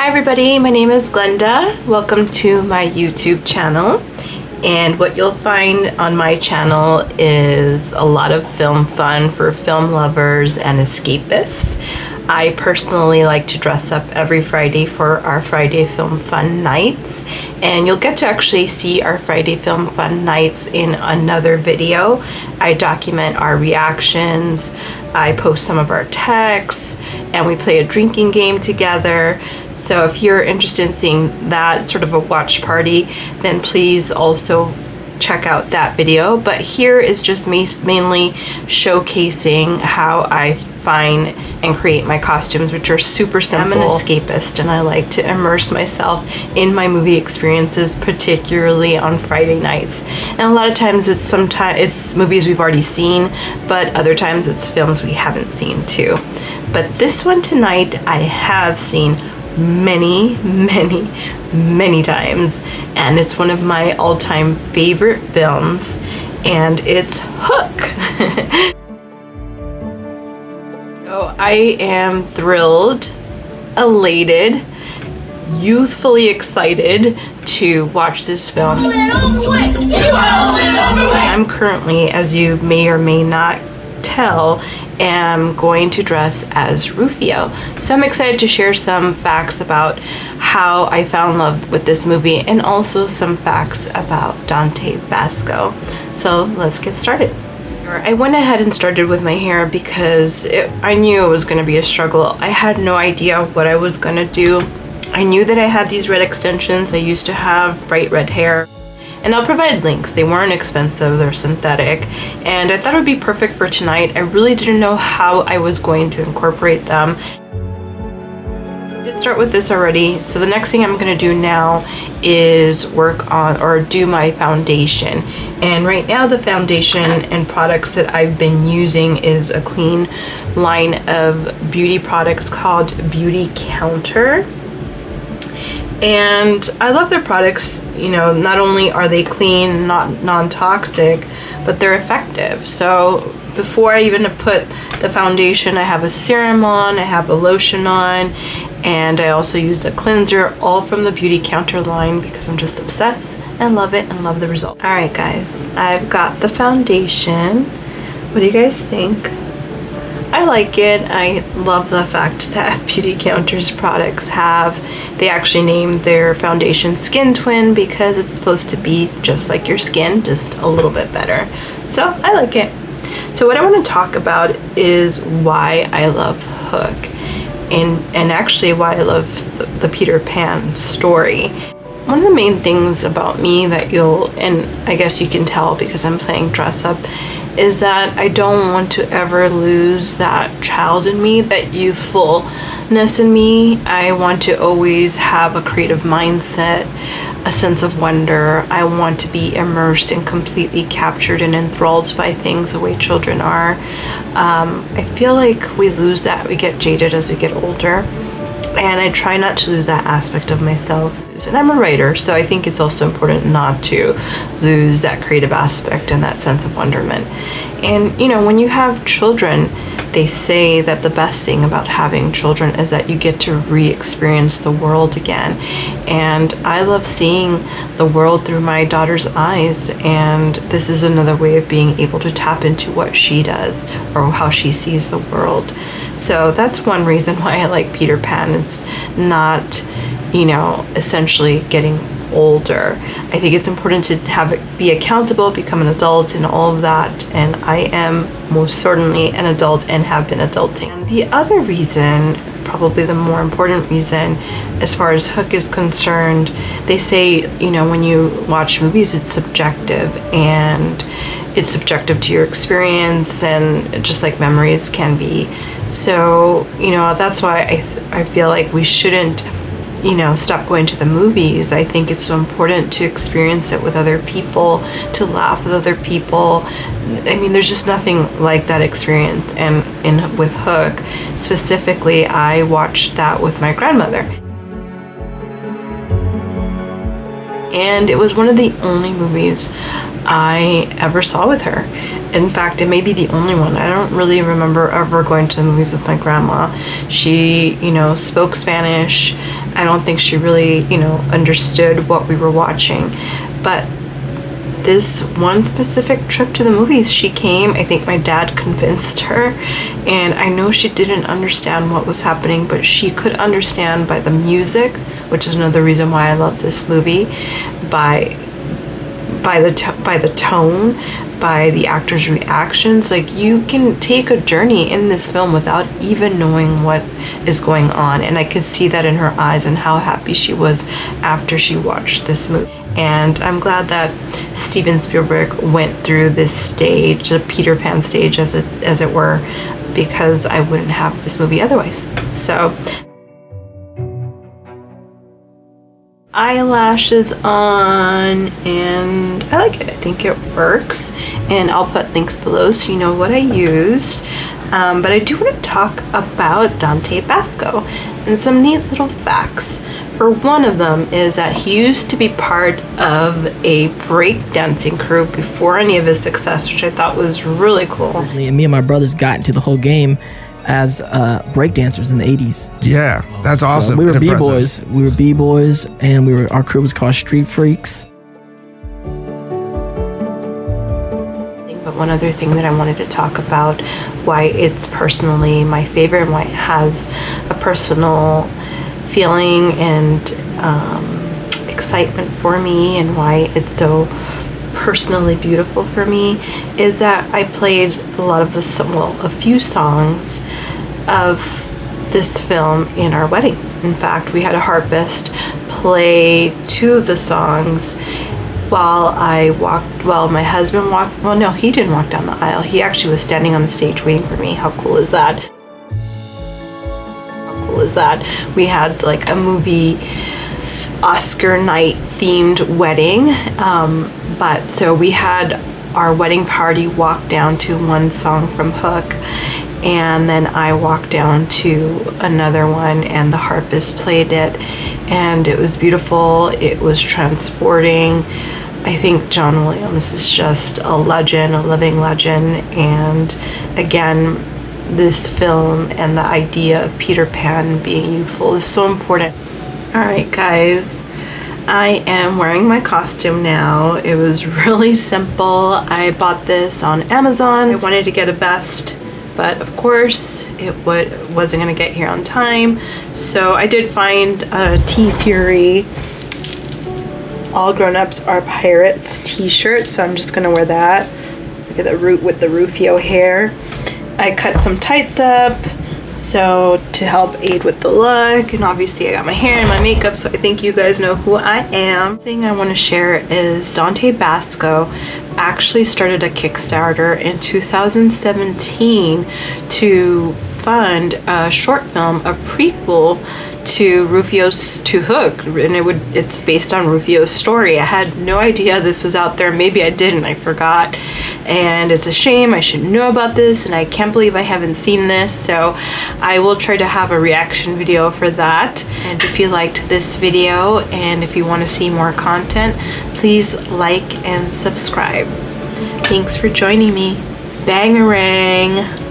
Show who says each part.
Speaker 1: Hi everybody, my name is Glenda. Welcome to my YouTube channel. And what you'll find on my channel is a lot of film fun for film lovers and escapists. I personally like to dress up every Friday for our Friday Film Fun Nights, and you'll get to actually see our Friday Film Fun Nights in another video. I document our reactions, I post some of our texts, and we play a drinking game together. So if you're interested in seeing that sort of a watch party, then please also check out that video. But here is just me mainly showcasing how I find and create my costumes, which are super simple. I'm an escapist and I like to immerse myself in my movie experiences, particularly on Friday nights. And a lot of times it's movies we've already seen, but other times it's films we haven't seen too. But this one tonight I have seen many times, and it's one of my all-time favorite films, and it's Hook. So I am thrilled, elated, youthfully excited to watch this film. I'm currently, as you may or may not tell, am going to dress as Rufio. So I'm excited to share some facts about how I fell in love with this movie, and also some facts about Dante Basco. So let's get started. I went ahead and started with my hair because I knew it was going to be a struggle. I had no idea what I was going to do. I knew that I had these red extensions. I used to have bright red hair. And I'll provide links. They weren't expensive, they're synthetic, and I thought it would be perfect for tonight. I really didn't know how I was going to incorporate them. I did start with this already, so the next thing I'm going to do now is work on or do my foundation. And right now the foundation and products that I've been using is a clean line of beauty products called Beauty Counter. And I love their products. You know, not only are they clean, not non-toxic, but they're effective. So before I even put the foundation, I have a serum on, I have a lotion on, and I also used a cleanser, all from the Beauty Counter line because I'm just obsessed and love it and love the result. All right guys, I've got the foundation. What do you guys think? I like it. I love the fact that Beauty Counter's products they actually named their foundation Skin Twin because it's supposed to be just like your skin, just a little bit better. So I like it. So what I want to talk about is why I love Hook, and actually why I love the Peter Pan story. One of the main things about me that and I guess you can tell because I'm playing dress up, is that I don't want to ever lose that child in me, that youthfulness in me. I want to always have a creative mindset, a sense of wonder. I want to be immersed and completely captured and enthralled by things the way children are. I feel like we lose that. We get jaded as we get older. And I try not to lose that aspect of myself. And I'm a writer, so I think it's also important not to lose that creative aspect and that sense of wonderment. And you know, when you have children, they say that the best thing about having children is that you get to re-experience the world again. And I love seeing the world through my daughter's eyes, and this is another way of being able to tap into what she does or how she sees the world. So that's one reason why I like Peter Pan. It's not, you know, essentially getting older. I think it's important to be accountable, become an adult, and all of that, and I am most certainly an adult and have been adulting. And the other reason, probably the more important reason as far as Hook is concerned, they say, you know, when you watch movies, it's subjective, and it's subjective to your experience, and just like memories can be. So, you know, that's why I feel like we shouldn't, you know, stop going to the movies. I think it's so important to experience it with other people, to laugh with other people. I mean, there's just nothing like that experience. And with Hook specifically, I watched that with my grandmother. and it was one of the only movies I ever saw with her. In fact, it may be the only one. I don't really remember ever going to the movies with my grandma. She, you know, spoke Spanish. I don't think she really, you know, understood what we were watching. But this one specific trip to the movies, she came. I think my dad convinced her, and I know she didn't understand what was happening, but she could understand by the music, which is another reason why I love this movie, by the tone, by the actors' reactions. Like, you can take a journey in this film without even knowing what is going on, and I could see that in her eyes and how happy she was after she watched this movie. And I'm glad that Steven Spielberg went through this stage, the Peter Pan stage as it were, because I wouldn't have this movie otherwise. So, eyelashes on, and I like it. I think it works, and I'll put links below so you know what I used. But I do want to talk about Dante Basco and some neat little facts. For one of them is that he used to be part of a breakdancing crew before any of his success, which I thought was really cool.
Speaker 2: And me and my brothers got into the whole game as breakdancers in the 80s.
Speaker 3: Yeah, that's awesome.
Speaker 2: So we were B-boys. We were B-boys, and our crew was called Street Freaks.
Speaker 1: But one other thing that I wanted to talk about, why it's personally my favorite and why it has a personal feeling and excitement for me, and why it's so personally beautiful for me, is that I played a lot of a few songs of this film in our wedding. In fact, we had a harpist play 2 of the songs while my husband walked. Well, no, he didn't walk down the aisle. He actually was standing on the stage waiting for me. How cool is that? We had like a movie Oscar night themed wedding, but so we had our wedding party walk down to one song from Hook, and then I walked down to another one, and the harpist played it, and it was beautiful. It was transporting. I think John Williams is just a legend, a living legend, and again, this film and the idea of Peter Pan being youthful is so important. Alright guys, I am wearing my costume now. It was really simple. I bought this on Amazon. I wanted to get a vest, but of course it wasn't going to get here on time. So I did find a T-Fury All Grown-Ups Are Pirates t-shirt, so I'm just going to wear that. Look at the root with the Rufio hair. I cut some tights up so to help aid with the look, and obviously I got my hair and my makeup, so I think you guys know who I am. The thing I want to share is Dante Basco actually started a Kickstarter in 2017 to fund a short film, a prequel to Hook, and it's based on Rufio's story. I had no idea this was out there. Maybe I didn't, I forgot, and it's a shame. I should know about this, and I can't believe I haven't seen this, so I will try to have a reaction video for that. And if you liked this video and if you want to see more content, please like and subscribe. Thanks for joining me. Bangarang!